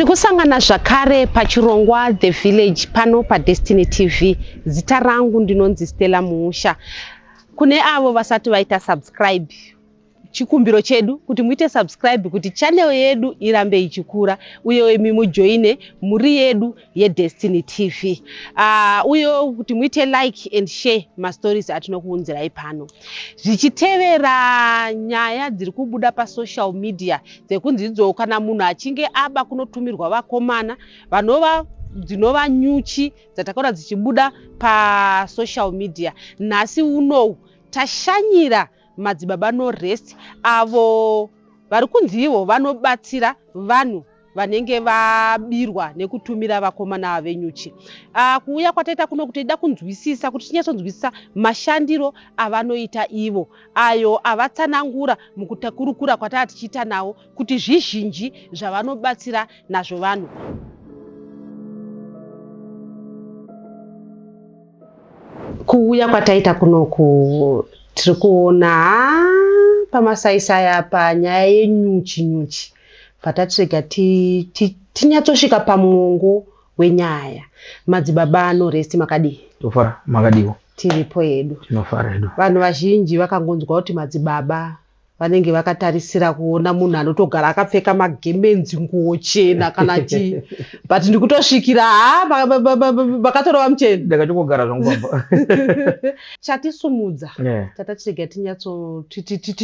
Tiri kusangana zvakare pachirongwa The Village pano paDestiny TV. Zita rangu ndinonzi Stella Muusha. Kune avo vasati vaita subscribe, chikumbiro chedu kuti muite subscribe kuti channel yedu irambe ichikura, uye mujoine muri yedu yeDestiny TV. Uye kuti muite like and share ma stories atinokuunzirai pano. Zvichitevera nyaya dziri kubuda pa social media dzekunzidzo kana munhu achinge aba kunotumirwa vakomana dzinova nyuchi dzatakaona dzichibuda pa social media. Nhasi uno tashanyira madzibaba no rest avo vari kunzivo vanobatsira vanhu vanenge vabirwa nekutumira vakomana venyuchi. Kuuya kwataita kuno kuti ida kunzwisisa kuti tinyatsonzwisisa mashandiro avanoita ivo ayo avatsanangura mukutakurukura kwatava tichiita nawo kuti zvizhinji zvavanobatsira nazvo vanhu. Kuuya kwataita kunoku tiri kuona pamasaisaya panyaya yenyuchi patatirega tinyatsosvika pamuongo wenyaya. Madzibaba no rest makadi tofara makadiwo tiripo hedu tinofara hedu. Vanhu vazhinji vakangonzwa kuti madzibaba vanenge vakatarisira kuona munhu anotogara akapfeka magemenzi nguo chena kana chi but ndikutosvikira vakatorova mucheni ndakachongogara zvangu baba. Chatisumudza tatatirega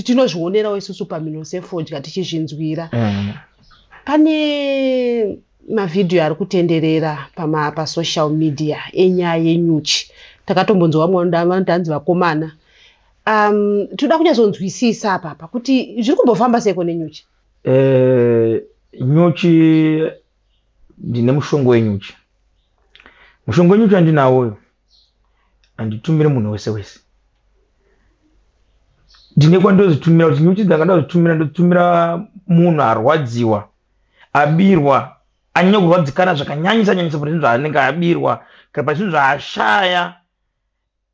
tinozvionerawo isusu pamino sefodya tichizvinzwira. Pane mavhidhiyo ari kutenderera pasocial media enyaya yenyuchi. Takatombonzwa vanoti vakomana. Toda kunyatsonzwisisa apa kuti zviri kumbofamba seko nenyuchi. Nyuchi ndine mushongo wenyuchi. Mushongo wenyuchi andinawo anditumire munhu wese wese. Ndine kwandozitumira kuti nyuchi dzakada kuzitumira ndotumira munhu arwadziwa, abirwa, anyanya kurwadzikana zvakanyanyisa nyanyisa kuti zvaanenge abirwa, kana pazvinhu zvaashaya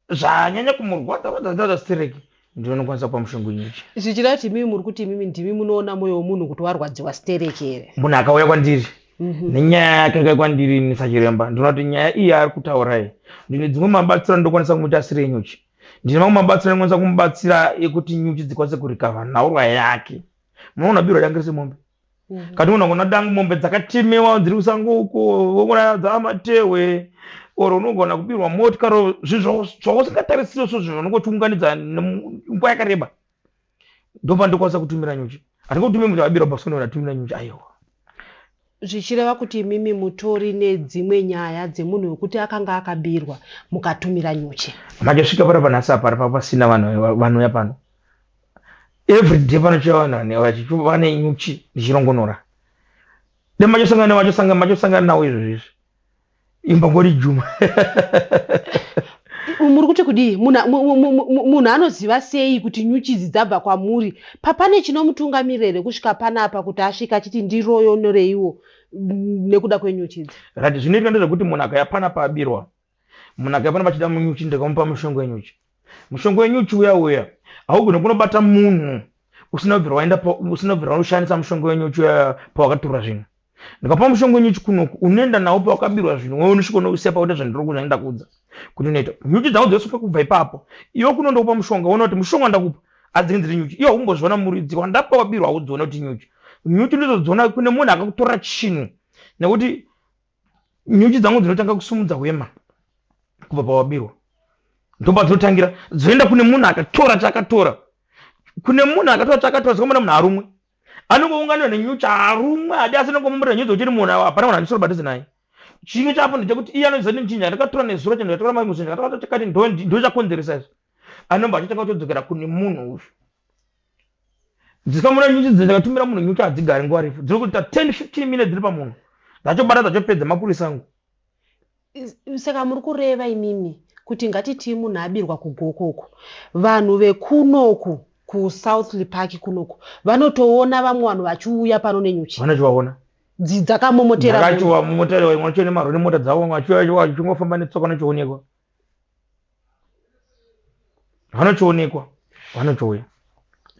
zvanyanya kumurwadza stereki, ndinokwanisa kupa mushongo wenyuchi. Zvichida kuti mimi muri kuti mimi ndimi munoona moyo womunhu kuti warwadziwa stereki here. Munhu akauya kwandiri nenyaya yake akauya kwandiri nisachiremba, ndinoona kuti nyaya iyi ari kutaurayi ndine dzimwe mabatsiro ndokwanisa kumuita asiri enyuchi. Ndine mamwe mabatsiro anokwanisa kumubatsira ekuti nyuchi dzikwanise kurikavha nhaurwa yake. Munoona birwa dange semombe. Kati unogona dangu mombe dzakatemewa dziri kusango uko, wogona dzamatehwe, oro unogona kubirwa motikaro, zvinhu zvausingatarisiwo sezvo unongotiunganidza nguva yakareba. Ndopa ndokwanisa kutumira nyuchi. Handingotumira munhu abirwa basi kunoona tumira nyuchi aiwa. Zvichireva kuti mimi mutori nedzimwe nyaya dzemunhu wekuti akanga akabirwa mukatumira nyuchi. Machasvika para panhasi apa pasina vanhu pano. Everyday panochiva vanhu vane nyuchi ndichirongonora. Machosangana nawo izvozvi. Imba ngori juma. Muri kuti kudii munhu anoziva sei kuti nyuchi idzi dzabva kwamuri? Papane chinomutungamirire kusvika panapa kuti asvika achiti ndiroyonoreiwo nekuda kwenyuchi idzi. Rati zvinoitwa ndezvekuti munhu akauya panapa abirwa, munhu akauya panapa achida nyuchi ndikamupa mushongo wenyuchi. Mushongo wenyuchi uya haugoni kunobata munhu usina kubvira wanoshandisa mushongo wenyuchi pawakatura zvinhu. Ndikapa mushongo wenyuchi kunoku unoenda nawo pawakabirwa zvinhu, wewe unosvika unousiya pauta zvandiri kuenda kudza kuti unoita nyuchi dzangu dzosvika kubva ipapo. Iwe kunondokupa mushonga uona kuti mushonga wandakupa adzinge dziri nyuchi. Iwe umbozviona muridzi wandapa wabirwa haudziona kuti nyuchi. Nyuchi ndizodziona kune munhu akakutora chinhu, nekuti nyuchi dzangu dzinotanga kusumudza wema kubva pawabirwa. Ndomba dzinotangira dzoenda kune munhu akatora chakatora. Kune munhu akatora chakatora zikomana munhu arumwe. Anongounganirwa nenyuchi arumwe hadi asina kumumurira nyuchi kuti munhu hapana munhu anisoro badhizi naye. Chimwe chapo ndechekuti iye anoziva nechinja ndakatora nezuro chendo ndakatora mai muzinja ndakatora chakati ndo chakonzeresa izvo. Anomba achitanga kutodzokera kune munhu uyu. Dzikamuna nyuchi dzakatumira munhu nyuchi hadzigari nguva refu. Dziri kuita 10-15 minutes dziri pamunhu. Dzachobata dzachopedza mapurisa angu. Saka muri kureva imimi kuti ngatiti munhu abirwa kugokoko, vanhu vekunoku kuSouth Park kunoku vanotoona vamwe vanhu vachiuya pano nenyuchi. Vanochivaona dzidzakamomotera dzakachivamomotera vamwe vachione marori mota dzavo vachingofamba netsoka vanochionekwa. Vanochionekwa vanochouya.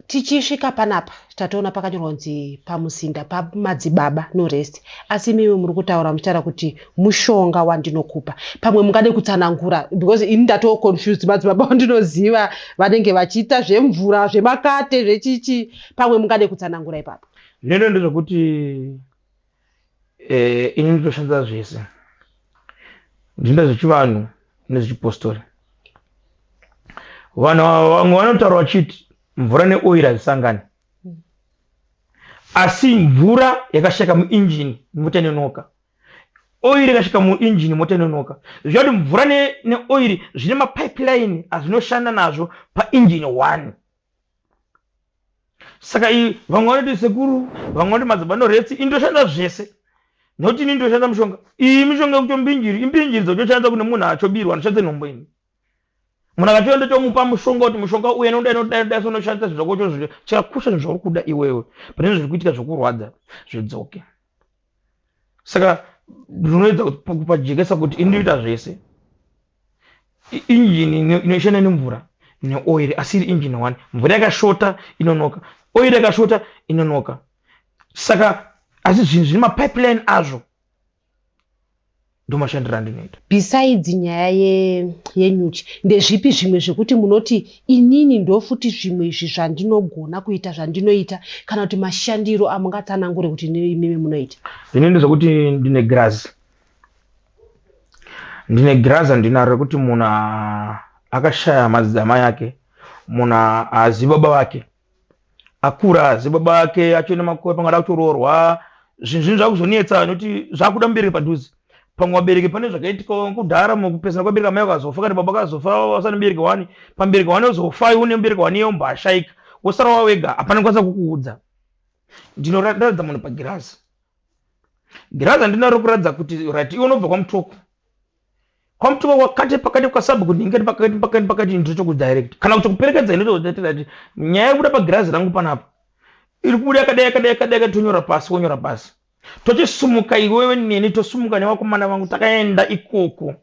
Tichisvika panapa tatoona pakanyorwa kunzi pamuzinda pamadzibaba no rest, asi mimi muri kutaura muchara kuti mushonga wandinokupa. Pamwe mungade kutsanangura because ini ndatoo confused. Madzibaba wandinoziva vanenge vachiita zvemvura zvemakate zvechichi, pamwe mungade kutsanangura ipapo. Nendo ndezvokuti ini nditoshandisa zvese, ndinda zvechivanhu nezvechipostori. Vanhu vamwe vanotaura vachiti mvura neoiri hazvisangani, asi mvura yakashaka muinjini mota inonoka, oiri yakashaka muinjini mota inonoka. Zvichati mvura neoiri zvine mapipeline azvinoshanda nazvo painjini 1. Saka vamwe vanoti sekuru, vamwe vanoti madzibaba noretsi, indoshanda zvese. Noti ini ndoshanda mushonga. Iyi mishonga kuti mbinjiri, imbinjiri dzotoshandisa kune munhu achobirwa anoshandisa nhombo ini. Munhu akatoenda tomupa mushonga kuti mushonga uyu inoda sonoshandisa zvizokocho zvizvo chakakusha zvauri kuda iwewe pane zviri kuitika zvokurwadza zvidzoke. Saka ndinoedza kupajekesa kuti inoita zvese. Injini inoshanda nemvura neoiri asi iri injini 1. Mvura yakashota inonoka, oiri yakashota inonoka. Saka asi zvinhu zvine mapipeline azvo ndomashandira andinoita. Besides nyaya yenyuchi, ndezvipi zvimwe zvekuti munoti inini ndofuti zvimwe izvi zvandinogona kuita zvandinoita, kana kuti mashandiro amungatsanangure kuti imimi munoita? Ini ndezvokuti ndine grazi. Ndine grazi andinaro rekuti munhu akashaya madzimai ake, munhu haazivi baba vake, akura haazivi baba vake, achienda makore pangada kutororwa, zvinhu zvakuzonetsa nokuti zvakuda mubereki padhuze. Pamwe wabereki pane zvakaitika kudhara mukupesana kwabereka mai akazofa kana baba akazofa wasana mubereki 1, pamubereki 1 uzofa une mubereki 1 iye umbashayika, wosara wawega hapana kwanisa kukuudza. Ndinoratidza munhu pagirazi. Girazi handinaro kuratidza kuti rati iwe unobva kwamutoko. Kwamutoko wakati pakati kwasabha kuningati pakati ndiro kudirect. Kana kuti kuperekedza inotoratidza nyaya yekuda pagirazi rangu panapa iri kubuda yakadai tonyora pasi. Tochisumuka iwewe neni tosumuka nevakomana vangu takaenda ikoko.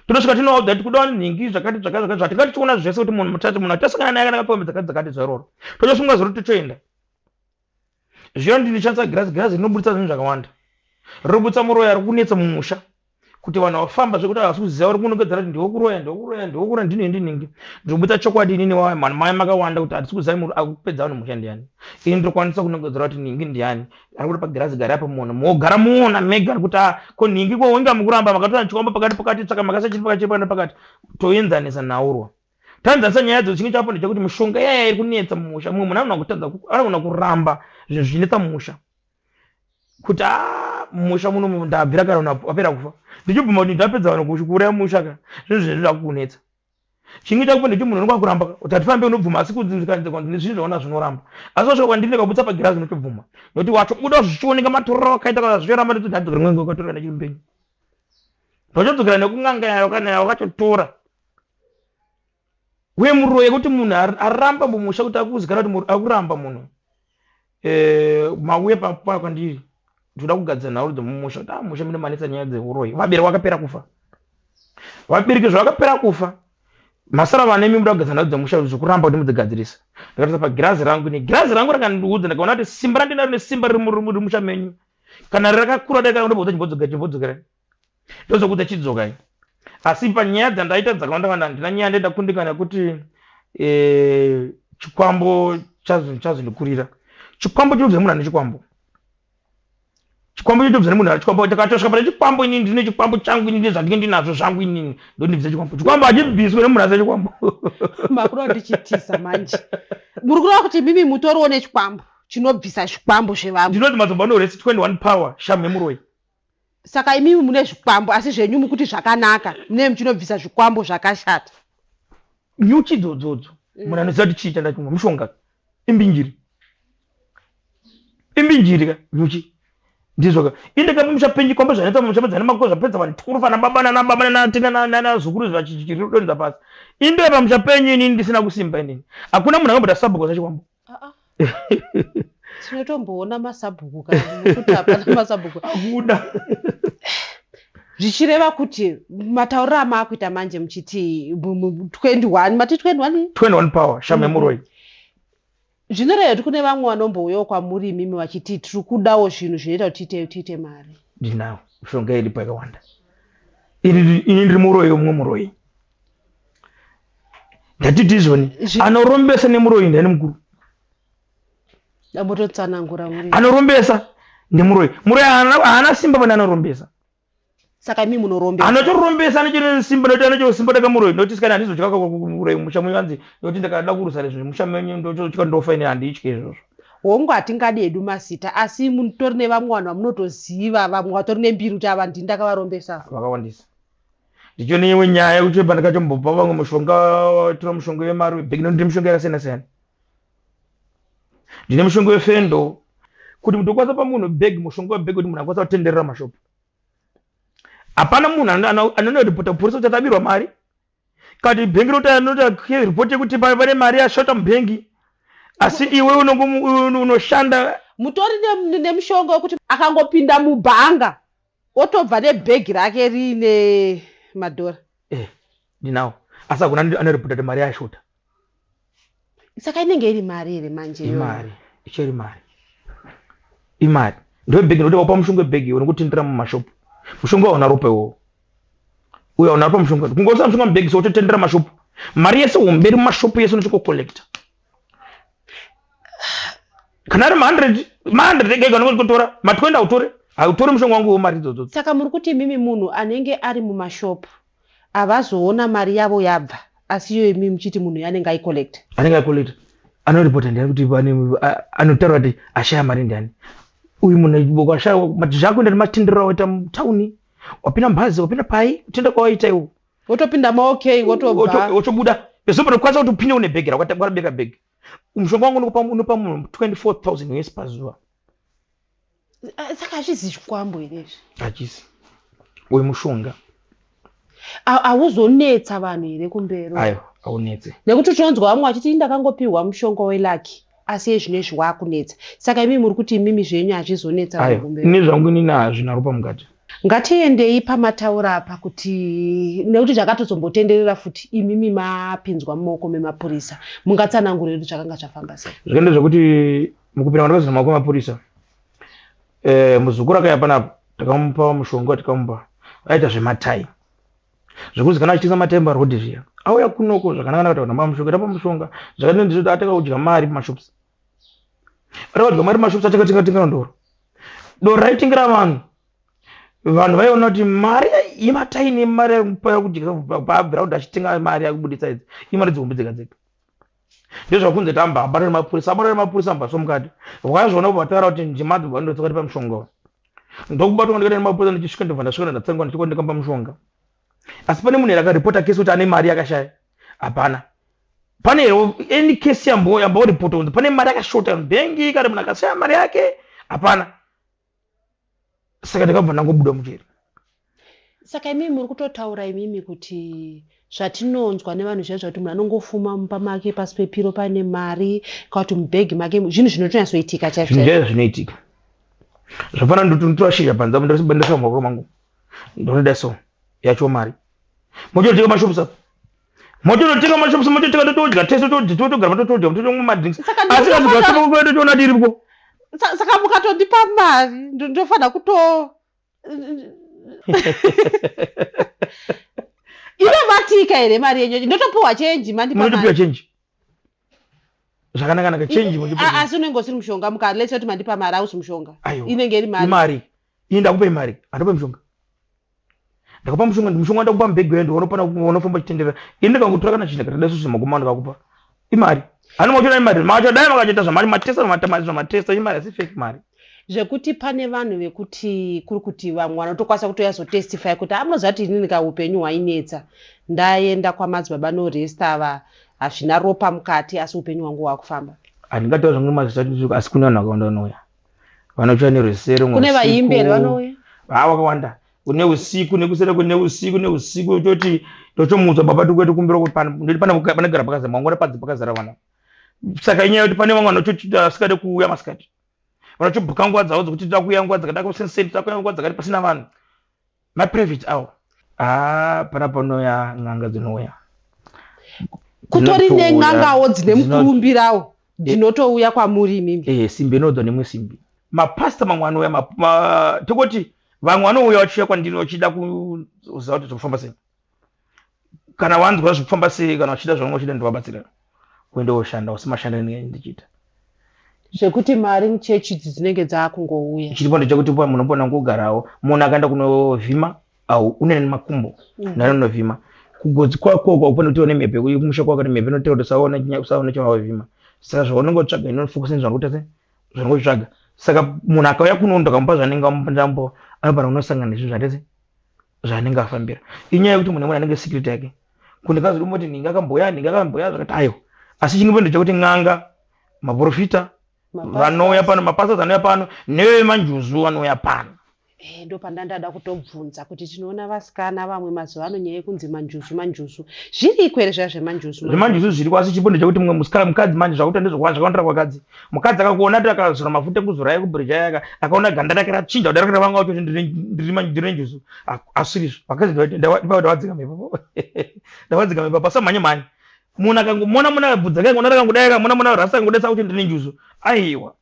Tonosvika tinoudza kuti kuda nhingi zvakati tingatichiona zvese kuti munhu mutatu munhu atasangana naye akapombe dzakati zvaroro. Tochosunga zoro tochoenda. Zvino ndinoshandisa girazi rinobuditsa zvinhu zvakawanda. Rinobuditsa muroya rikunetsa mumusha. Kuti vanhu vafamba zvekuti havasi kuziva vari kunongedzera kuti ndiokuroya ndinhingi. Ndinobuditsa chokwadi inini mai makawanda kuti hatisi kuziva munhu akupedza vanhu musha ndiani. Ini ndokwanisa kunongedzera kuti nhingi ndiani. Ari kuti pagirazi gari apa muona mogara muona mega kuti ko nhingi ko wenga mukuramba makatora chikomba pakati saka makasachiri pakati toenzanisa naurwa. Tanzanisa nyaya dzochinge chapo ndechekuti mishonga yaya iri kunetsa mumusha. Mumwe munhu anogona kuramba zvinhu zvinetsa mumusha. Kuti mumusha muno ndabvira kana wapera kufa. Ndichibvuma kuti ndapedza vanhu kuuraya musha kana zvinhu zvinoda kukunetsa. Chinge chakupa ndechiti munhu unokwa kuramba kuti atifambe unobvuma asi kudzivikanzwa kuti zvinhu zvaona zvinoramba. Asi wasvika kwandine kabudisa pagirazi unotobvuma. Nokuti wachobuda zvichioneka matorero akaita kana zvichiramba kuti ndadzokera mwengo ukatorera nechimbenyu. Tochodzokera nekunganga yayo kana yayo wakachotora. Uye muroye kuti munhu aramba mumusha kuti akuzi kana kuti akuramba munhu. Mauye kwandiri. Ndoda kugadzira nhau dzomumusha kuti musha mune manetsa nyaya dzeuroyi. Vabereki vakapera kufa. Vabereki zvakapera kufa. Masara vane mimi muda kugadzira nhau dzomusha zvokuramba kuti mudzigadzirisa. Ndakatsa pagirazi rangu ni girazi rangu rakandiudza ndakaona kuti simba randinaro nesimba riri musha menyu. Kana rakakura dai kaunobodza chimbodzokera. Ndozokudza chidzoka. Asi panyaya dzandaita dzakawanda ndina nyaya ndaida kundikana kuti chikwambo chazondikurira. Chikwambo chinobva munhu ane chikwambo. Chikwambo chitobva munhu ane chikwambo takatosvika pane chikwambo inini ndine chikwambo changu inini zvandinge ndinazvo zvangu inini ndondibvisa chikwambo. Chikwambo hachibviswe nemunhu ane chikwambo. Makuru ndichitisa manje. Muri kureva kuti mimi mutoriwo nechikwambo chinobvisa chikwambo zvevamwe. Ndinoti madzibaba noresi 21 power shamu yemuroyi. Saka imimi mune zvikwambo asi zvenyu mukuti zvakanaka mune muchinobvisa zvikwambo zvakashata. Nyuchi dzodzo munhu anoziva kuti chii chandachimwa mushonga imbinjiri ka nyuchi ndizvoka indeka muchapenyi kwamba zvanoita muchapedzana makoko zvapedza vanhu kurufana baba nana zukuru zvachidonza pasi inde pamuchapenyi inini ndisina kusimba inini hakuna munhu akambota sabhuku sachikwambo. Tinotomboona masabhuku kana kuti hapana masabhuku hakuna. Zvichireva kuti matauriro amaakuita manje muchiti 21 mati 21 power shamu yemuroyi. zvinoreva kuti kune vamwe vanombouyawo kwamuri imimi vachiti tiri kudawo zvinhu zvinoita kuti tiite mari. Ndinawo mishonga iripo yakawanda. Ini ndiri muroyi umwe muroyi. Ndatiti izvoni anorombesa nemuroyi ndani mukuru. Dambototsanangura muri. Anorombesa nemuroyi. Muroyi haana simba pane anorombesa. Saka imi munorombesa. Anotorombesa anochine simba noti anochosimba daka muroyi. Noti sikana handizodya muroyi musha muyanzi. Noti ndakada kurusa rezvo musha menyu ndochika ndofa ine handityi izvozvo. Hongu hatingadi edu masita asi mutori nevamwe vanhu vamunotoziva vamwe vatori nembiru kuti ava ndindakavarombesa. Vakawandisa. Ndicho neimwe nyaya yekuti pandakachombopa vamwe mushonga tora mushonga wemari webhegi ndine mishonga yakasiyana siyana. Ndine mushonga wefendo kuti munthu ukwanisa pa munhu bhegi mushonga webhegi kuti munhu akwanisa kutenderera mashopu. Hapana munhu anondoripota kupolisa kuti atabirwa mari. Kati bhengi roti ripoti yekuti pane mari yashota mubhengi. Asi iwe unoshanda mutori nemushonga wekuti akangopinda mubhanga otobva nebhegi rake riine madhora. Ndinawo. Asi hakuna anoripota kuti mari yashota. Saka inenge iri mari here manje? Imari. Ichiri mari. Imari. Ndo bhegi noti wapa mushonga webhegi unokutendera mumashopu. Mushonga waona ropa iwowo. Uya una ropa mushonga. Kungosa mushonga mubhegi so utotendera mashopu. Mari yese umberi mumashopu yese unochiko collector. Kana ari 100 ega unokutora ma20 autore mushonga wangu wemari idzodzo. Saka muri kuti imimi munhu anenge ari mumashopu avazoona mari yavo yabva asi iyo imimi muchiti munhu yanenge aicollecta. Anenge aicollecta. Anoripota ndiyani kuti anotaura kuti ashaya mari ndiyani. Uyu munhu wakashaya matizha kuenda nematendero waita mutauni wapinda mbazi wapinda pai utenda kwawaita iwo. Wotopinda maokei wotobva. Wotobuda. Besopa nokwanisa kuti upinde une bhegi rakabeka bhegi. Mushonga wangu unopa munhu 24,000 US pazuva. Saka hazvizi zvikwambo here izvi? Hachisi. Uyu mushonga. Hauzonetsa vanhu here kumberi? Aiwa, haunetse. Nekuti tinonzwa vamwe vachiti ndakangopiwa mushonga welaki asi zvinezvi wakunetsa. Saka imimi muri kuti imimi zvenyu hazvizonetsa vanhu kumberi? Ine zvangu inini hazvina ropa mukati. Ngatiendei pamataura apa kuti nekuti zvakatozombotenderera futi imimi mapinzwa mumaoko memapurisa. Mungatsanangurire kuti zvakanga zvafamba sei? Zvakaenda zvekuti mukupinda kwandakazina mumaoko emapurisa. Muzukuru akauya panapo takamupa mushonga tikamupa. Aita zvematai. Zvekuti kana achitengesa matemba road zviya. Auya kunoko zvakanaka kuti ndamba mushonga tapa mushonga. Zvakaenda ndizvo ataka kudya mari mumashops. Ataka mari mumashops ataka ndoro. Doro raitengera vanhu. Vanhu vaiona kuti mari yematai nemari yekujikisa pabhiraudi achitenga mari yakubudisa idzi imari dzihombe dzega dzega. Ndozvakunze tamba abata nemapurisa mbaso mukati. Vakazviona kuti vataura kuti njima dzinodzokera pamushonga. Ndokubatwa ndikaenda nemapurisa ndichisvika ndobva ndasvika ndatsenga ndichikoneka pamushonga. Asi pane munhu akaripota kesi kuti ane mari yakashaya. Hapana. Pane any case yamboripota kuti pane mari yakashota mubhengi kana munhu akashaya mari yake. Hapana. Saka ndakabva ndangobuda muchiri. Saka imimi muri kutotaura imimi kuti zvatinonzwa nevanhu zviya zvekuti munhu anongofuma mumba make pasi pepiro pane mari kana kuti mubhegi make zvinhu zvinotonyatsoitika chaizvo. Zvinhu zvaizvo zvinoitika. Zvafana ndotora shizha panza ndasvika mumaoko mangu. Ndonoda so yacho mari. Mochotenga mashopusa. Mochotenga mashopusa mochotenga totodya teso totogara totodya totomwa madrinks. Asi kazvikasoma kwedu toona diripo. Saka mukatondipa mari ndofana kuto inobatika here mari yenyu ndotopiwa chenji mandipa mari. Munotopiwa chenji. Zvakanaka chenji muchipa. Asi unenge usiri mushonga mukalesa kuti mandipa mari ausi mushonga. Inenge iri mari. Mari. Ini ndakupa mari. Andopa mushonga. Ndakupa mushonga ndakupa mbegu yendo unofamba chitendera. Ini ndikangotora kana chinhu katada susu magoma ndikakupa. Imari. Anomochona imari. Macho dai makachita zvamari matesa zvamatesa imari asi fake mari. Zvekuti pane vanhu vekuti kuri kuti vamwe vanotokwanisa kutoyazotestify kuti amunoziva kuti inini kaupenyu hwainetsa ndaenda kwamadzibaba noresta ava hazvina ropa mukati asi upenyu hwangu hwakufamba. Handingataura zvangu mazvisati asi kune vanhu vakawanda vanouya. Vanochiva nerwesero. Kune vaimbi here vanouya? Vakawanda. Kune usiku nekusera kune usiku toti tochomutsa baba tukwetu kumbira kuti panogara pakazara mangwana padzi pakazara vana. Saka inyaya kuti pane vamwe vanochochita asikade kuuya masikati. Vanochobhuka nguva dzavo dzokuti tida kuuya nguva dzakada kusenseni tida kuuya nguva dzakati pasina vanhu. Maprivate awo. Pana panouya n'anga dzinouya. Kutori nen'angawo dzine mukurumbirawo ndinotouya kwamuri mimi simbi inodzwa nemwe simbi. Mapasta mamwe anouya tekuti vamwe vanouya vachiuya kwandini vachida kuziva kuti zvekufamba sei, kana wanzwa zvekufamba sei, kana vachida zvavanenge vachida ndivabatsira kuenda woshanda usimashandira ndichiita zvekuti mari muchechi idzi dzinenge dzakungouya. chiripo ndechekuti munopona kugarawo munhu akaenda kunovhima au unene makumbo nanonovhima kugodzi kwako kwakupona kuti une mhepo kumusha kwako mhepo inotaura kuti saona chavavhima, saka zvaunenge utsvaga inofokusa zvaunenge saka munhu akauya kuno ndakamupa zvanenge amupandambo anopana kunosangana nezvi zvanenge afambira. Inyaya yekuti munhu anenge security yake kundikazodimo kuti ndingakamboya zvakati ayo, asi chingipo ndechekuti n'anga maprofita vanouya pano, mapastor anouya pano nevemanjuzu vanouya pano. Ndo pandandada kutobvunza kuti tinoona vasikana vamwe mazuva ano nyaya yekunzi manjuzu zviriko here zvemanjuzu zviriko, asi chipo ndechekuti mumwe mukadzi manje zvakuita ndezvakawandira kwakadzi. Mukadzi akakuona kuti akazora mafuta ekuzora ekubhirija yaka akaona ganda rake rachinja kuti rakati vanga kuti ndiri njuzu asirizvo vakadzi ndavadzika mhepo ndavadzika mhepo pasamhanye mhanye. Munhu akangomona munhu akabvudza kai ngona rakangodai akamona munhu rasa akangodai kuti ndiri njuzu aiwa.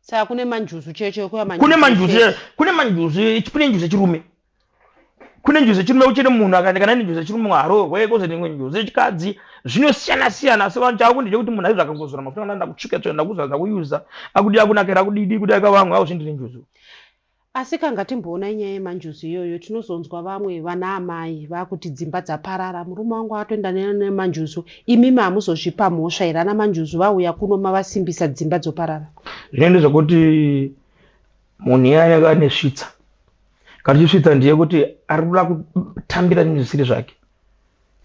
Saka kune manjuzu cheche kune manjuzu echirume, kune njuzu echirume uchiri munhu akandikana nenjuzu echirume arohwe kozoti imwe njuzu echikadzi zvinosiyana siyana. Asi vanhu chavo ndechekuti munhu aizvo akangozora mafuta anaenda kutsvika tsvenda kuzadza kuyuza akudi akunakira akudidi kuti akavamwe au zvindiri njuzu. Asi kanga timboona inyaya yemanjuzu iyoyo tinozonzwa vamwe vana amai vakuti dzimba dzaparara, murume wangu atoenda nemanjuzu, imimi hamuzozvipa mhosva here ana manjuzu vauya kuno mavasimbisa dzimba dzoparara? Zvinoenda zvokuti munhu iyaya ane svitsa, kana chisvitsa ndiye kuti ari kuda kutambira nezvisiri zvake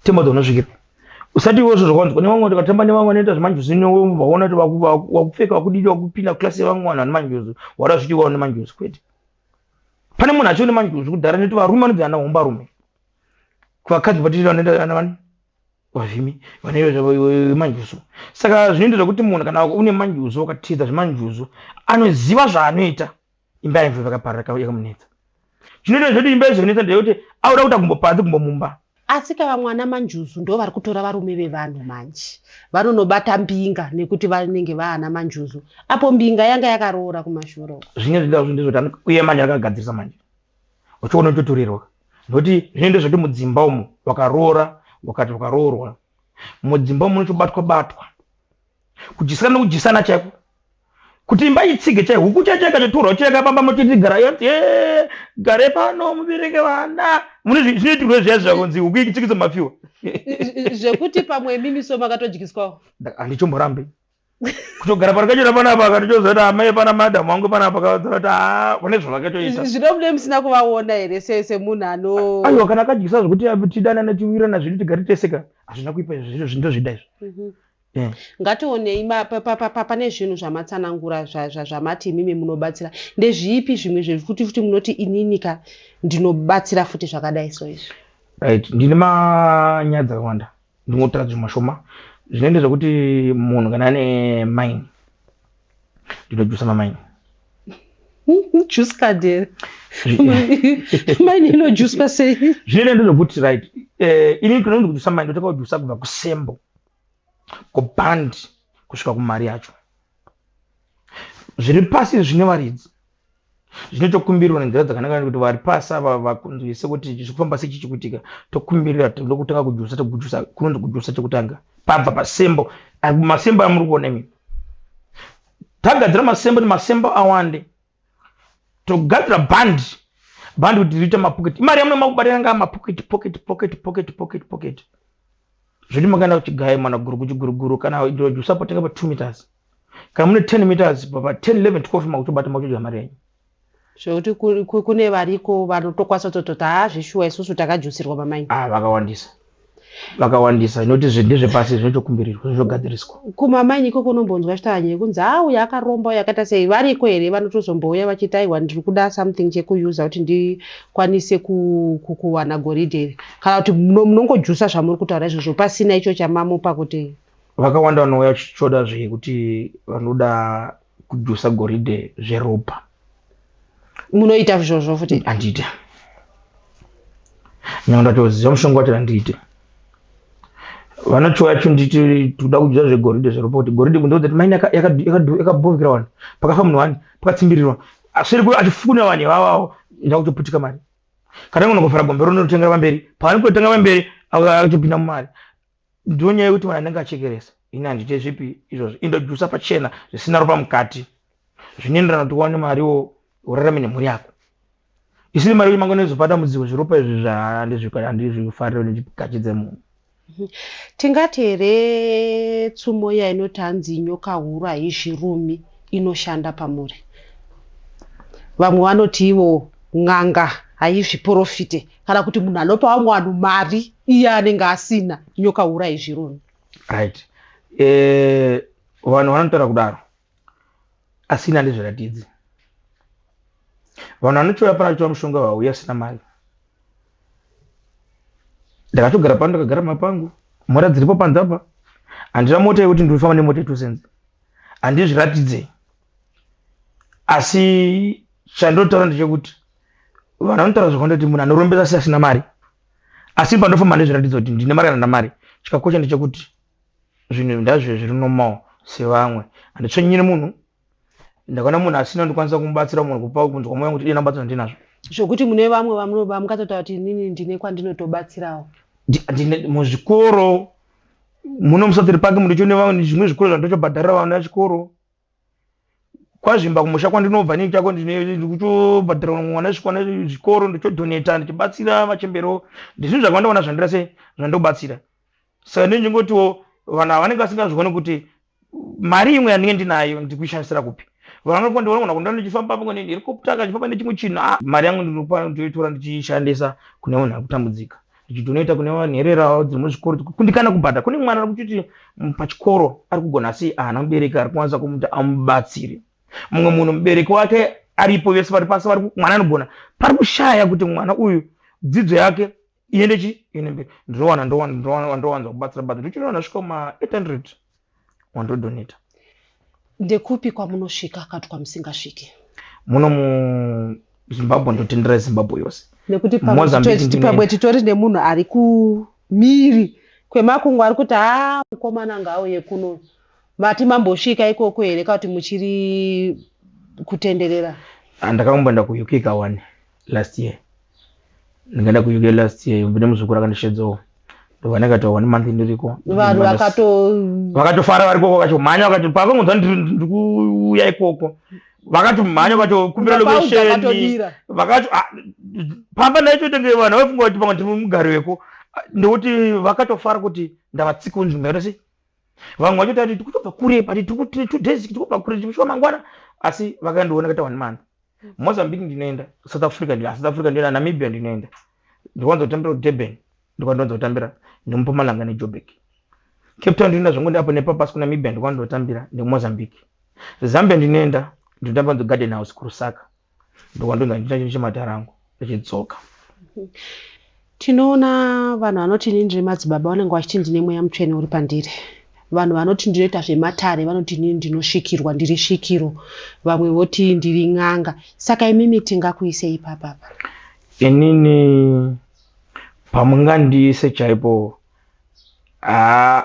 tema dzaunozvikira. Usati iwozvo zvakanzwa nevamwe kuti katamba nevamwe anoita zvemanjuzu vaona kuti wakupfeka wakudidi wakupinda klasi yevamwe vanhu vane manjuzu wada zvichiwawo nemanjuzu kwete. Pane munhu achione manjuzu kudhara nekuti varume vanodzi ana homba rume, kuvakadzi vatiri vanoenda ana vani vavhimi vanoita manjuzu. Saka zvinoita zvokuti munhu kana une manjuzu wakatiza zvemanjuzu anoziva zvaanoita imba yaimve vakaparara yakamunetsa. Zvinoita zvoti imba izvonetsa ndeyekuti auda kuti akumbopadzi kumbomumba. Asi kava mwana manjuzu ndo vari kutora varume vevanhu manje vanonobata mbinga nekuti vanenge vaana manjuzu, apo mbinga yanga yakaroora kumashure. Zvinenge zvindizvo uye manje akagadzirisa manje uchiona utotorerwa nokuti zvinoenda zvoti mudzimba umu wakaroora wakati wakaroorwa mudzimba umu unotobatwa kujisana nekujisana chaiko kuti imba itsige chaiko huku chacheka chatorwa chakapamba motiti gare pano mubereke vana mune zvinoitirwa zviya zvakonzi huku ichitsikisa mafiwa zvekuti pamwe mimiso makatodyiswawo. Handichomborambe kutogara parakachona panapa akatochozoti amai pana madhamu wangu panapa akazoti pane zvavakatoita. Zvinobude musina kuvaona here semunhu ano aiwa kana akadyisa zvokuti tidanana tiwirana zvino tigari teseka hazvina kuipa zviro zvindozvida izvo. Ngationei pane zvinhu zvamatsanangura zvamati imimi munobatsira ndezvipi zvimwe zvekuti munoti ininika ndinobatsira futi zvakadai so izvi? Right, ndine manyaya dzakawanda ndingotaura zvimashoma. Zvinoenda zvokuti munhu kana ane maini ndinojusa mamaini. Juice card maini inojuswa sei? Zvinoenda zvokuti right ini kana ndikujusa maini ndotakajusa kubva kusembo kubhandi kusvika kumari yacho. Zviri pasi zvine varidzi zvinotokumbirwa nenzira dzakanaka kuti vari pasi ava vakunzwise kuti zvikufamba sei chichikuitika tokumbirira tokutanga kujusa kunonzi kujusa chekutanga pabva pasembo. Masembo amuri kuona imi tagadzira masembo nemasembo awande togadzira bhandi kuti riite mapoketi. Imari yamune makubatira nga mapoketi zvoti makaenda kuchigaya mana guru kuchiguruguru kana jusa potenga pa 2 meters kana mune 10 meters pa 10 11 12 makutobata makutodya mari yenyu. Zvekuti kune variko vanotokwanisa kutota zvishuwa isusu takajusirwa mamaini. Vakawandisa inoti ndezvepasi zvinotokumbirirwa zvinogadziriswa. Kumamaini ikoko unombonzwa chitanye kunzi uya akaromba yakata sei, variko here vanotozomboya vachiti aiwa ndiri kuda something chekuyuza kuti ndikwanise kuwana goridhe kana kuti munongojusa zvamuri kutaura izvozvo pasina icho chamamupa kuti? Vakawanda vanouya chichoda zvekuti vanoda kujusa goridhe zveropa. Munoita izvozvo futi? Handiite. Nyanga ndatoziva mushonga wati handiite. vanocho yacho nditi toda kudya zvegoridhe zveropa kuti goridhe kundokuti maini yakabhovikira vanhu pakafa munhu wani pakatsimbiririrwa asiri kuti achifuna vanhu ivavavo ndakutoputika mari kana unongofara gombe ronotengera pamberi pavanikotenga pamberi akatopinda mumari ndiyo nyaya yekuti vanhu anenge achekeresa ini handite zvipi izvozvo indojusa pachena zvisina ropa mukati zvinoenderana kuti uwane mariwo urarame nemhuri yako isiri mari kuti mangona izopata mudziko zviropa izvi handizvifariro nechikachidze munhu. Tingati here tsumo iya inoti hanzi nyoka huru haizvirumi inoshanda pamuri. Vamwe vanoti ivo n'anga haizviprofite kana kuti munhu anopa vamwe vanhu mari iye anenge asina nyoka huru haizvirumi. Right. Vanhu vanotaura kudaro asina ndezviratidzi. Vanhu vanochiuya panachiwa mushonga wauya asina mari. Ndakatogara pano ndakagara mapangu mota dziripo panze apa handina mota yekuti ndinofamba nemota yetusenzi handizviratidze asi chandotaura ndechekuti vanhu vanotaura zvakandoti munhu anorombesa asi asina mari asi pandofamba ndezviratidza kuti ndine mari kana mari chikakosha ndechekuti zvinhu ndazvo zvirinomao sevamwe handitsvanyire munhu ndakaona munhu asina ndikwanisa kumubatsira munhu kupa kunzwa mwoyo kuti dena batsira ndinazvo zvokuti mune vamwe vamukatotaura kuti inini ndine kwandinotobatsirawo muzvikoro muno musatiri pake munhu chone zvimwe zvikoro zvandotobhadharira vana vechikoro kwazvimba kumusha kwandinobva nii chako ndikuchobhadharira mwana zvikwana zvikoro ndichodoneta ndichibatsira machembero ndizvinhu zvakandaona zvandira sei zvandobatsira saka ndinjengotiwo vanhu ava vanenge vasingazvioni kuti mari imwe yandinge ndinayo ndikuishandisira kupi vanondiona kunda ndichifamba pangu nehelicopter kachifamba nechimwe chinhu mari yangu ndinoitora ndichiishandisa kune vanhu vari kutambudzika ndichidonaita kune vanherera dziri muzvikoro kundikana kubhadha kune mwana ari kuchiti pachikoro ari kugona sei haana mubereki ari kwanisa kumuti amubatsire mumwe munhu mubereki wake aripo vese vari pasi mwana anogona pari kushaya kuti mwana uyu dzidzo yake iende mberi ndowanza kubatsira ndichinoona svika kuma800 wandodoneta. Ndekupi kwamunosvika kati kwamusingasviki? Muno muZimbabwe ndotendera Zimbabwe yose. Nekuti pamwe titori nemunhu ari kumiri kwemakungwa ari kuti mukomana ngaauye kuno mati mambosvika ikoko here kuti muchiri kutenderera? Ndakamboenda kuUK kawani last year. Ndikaenda kuUK last year mbune muzukuru akandishedzawo. Ndovanenge ta 1 month ndiriko. Vanhu vakatofara vari koko kachomhanya vakati pakangonzwa ndikuuya ikoko. Vakatomhanya vakatokumbira location. Vakati pamba ndaichotenge vanhu vaifunga kuti pamwe ndiri mugari weko. Ndekuti vakatofara kuti ndavatsika kunzvimbo yose. Vamwe vachoti ati tikutobva kure pati 2 days tikutobva kure tikusvika mangwana asi vakandiona kata 1 month. Mozambique ndinoenda, South Africa ndinoenda, Namibia ndinoenda. Ndikwanza kutambira kuDurban. Ndikwanza kutambira neMpumalanga neJoburg. Cape Town ndinoenda zvangu ndapo nepapasi kuNamibia ndikwanza kutambira neMozambique. Zambia ndinoenda ndotamba kuGarden House kuRusaka. Ndikwanza ndichita chimatarangu ndechidzoka. Tinoona vanhu vanoti ndiri madzibaba vanenge vachiti ndine mweya mutsvene uri pandiri. Vanhu vanoti ndinoita zvematare vanoti ndinosvikirwa ndiri svikiro. Vamwe voti ndiri n'anga. Saka imimi tingakuisei ipapa? Inini pamungandiise chaipo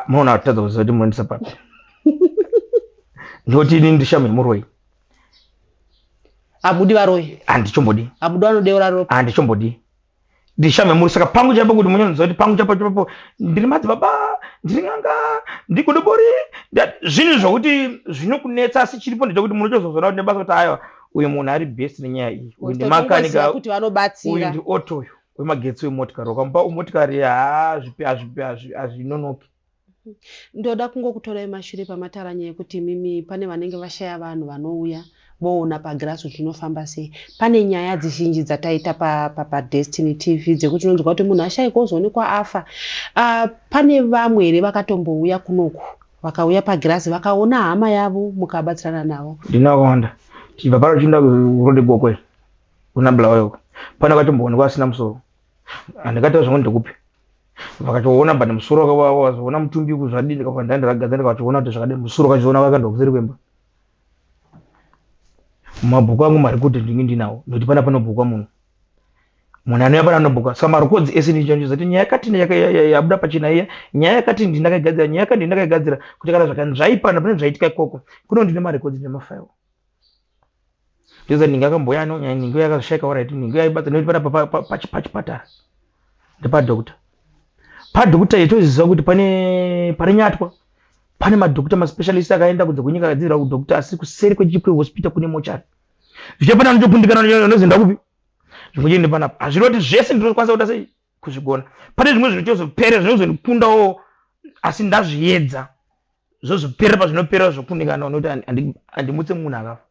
munoona kutadza kuziva kuti munondisa papi. Ndoti ini ndishame muroi. Abudi varoi? Handichombodi. Abudi vanodeura ropa? Handichombodi. Ndishame muri saka pangu chaipo kuti munyonoziva kuti pangu chaipo ndiri madzibaba ndiri n'anga ndiri godobori zvinhu zvokuti zvinokunetsa asi chiripo ndechekuti munochizozona kuti nebasa kuti aiwa uyu munhu ari best nenyaya iyi uyu ndimakanika kuti vanobatsira uyu ndi oto wemagetsi wemotikari wakamupa motikari hazvinonoki. Ndoda kungokutorai mashure pamatara nyaya yekuti mimi pane vanenge vashaya vanhu vanouya voona paGrassroots zvinofamba sei. Pane nyaya dzizhinji dzataita paDestiny TV dzekuti unonzwa kuti munhu ashayika ozoonekwa afa. Pane vamwe here vakatombouya kunoku vakauya paGrassroots vakaona hama yavo mukabatsirana navo? Ndinawanda chibva paro chienda kurode gokwe kuna Bulawayo pana katomboonekwa asina musoro handikataura zvangu ndikupi vakatoona bani musoro wakazoona mutumbi kuzvadii ndikabva ndandagadza ndikachiona kuti zvakadii musoro kachiona vakanda kuseri kwemba. Mabhuku angu mari kuti ndinge ndinawo nekuti pana panobhukwa munhu munhu anouya pana anobhuka. Saka marekodzi ese ndichanjuza kuti nyaya yakati yabuda pachina iya, nyaya yakati ndinakaigadzira, nyaya yakati ndinakaigadzira, kuti kana zvakani zvaipanda pane zvaitika ikoko kuno ndine marekodzi nemafailo. Ndoza ndingakamboya anonyanya ningi yakasheka alright ningi yaibata nopata pachipatara ndepadokta. Padokta yetoziva kuti pane nyatwa, pane madokta maspecialist akaenda kunze kwenyika akadzidza udokta asi kuseri kwechipwe hospital kune mochari. Zvichapana anotopundikana nozinda kupi zvimwe chende panapa hazvinoti zvese ndinokwanisa kuita sei kuzvigona. Pane zvimwe zvinotozopera zvinozonipundawo asi ndazviedza zvozopera pazvinopera zvokundikana unoti handimutse munhu akafa.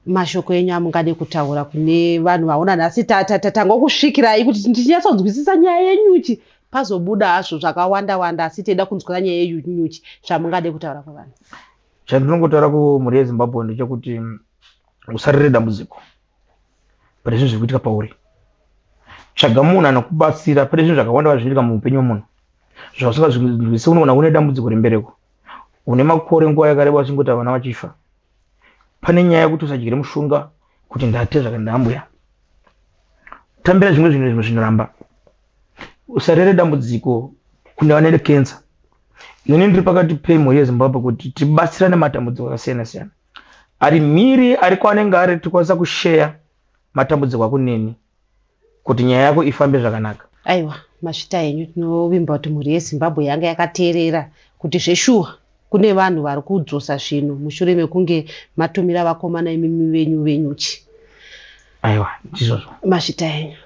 Mashoko enyu amungade kutaura kune vanhu vaona nhasi tangokusvikirai kuti ndichinyatsonzwisisa nyaya yenyuchi pazobuda hazvo zvakawanda asi teida kunzwa nyaya yenyuchi zvamungade kutaura kwavanhu. Chandinongotaura kumhuri yeZimbabwe ndechekuti usarere dambudziko pane zvinhu zviri kuitika pauri. Tsvaga munhu anokubatsira. Pane zvinhu zvakawanda zvinoitika muupenyu hwemunhu zvausinganzwisisi. Unoona une dambudziko rembereko, une makore nguva yakareba uchingoti vana vachifa. Pane nyaya yekuti usadyire mushonga kuti ndate zvakandambuya. Tambira zvimwe zvinhu zvinoramba. Usarere dambudziko kune vane kensa. Ini ndiri pakati pemhuri yeZimbabwe kuti tibatsirane matambudziko akasiyana siyana. Ari mhiri ari kwanenge ari tikwanisa kusheya matambudziko akuneni kuti nyaya yako ifambe zvakanaka. Aiwa, masvita enyu tinovimba kuti mhuri yeZimbabwe yanga yakateerera kuti zveshuwa kune vanhu vari kudzosa zvinhu mushure mekunge matumira vakomana imimi venyu venyuchi. Aiwa, ndizvozvo. Masvita enyu.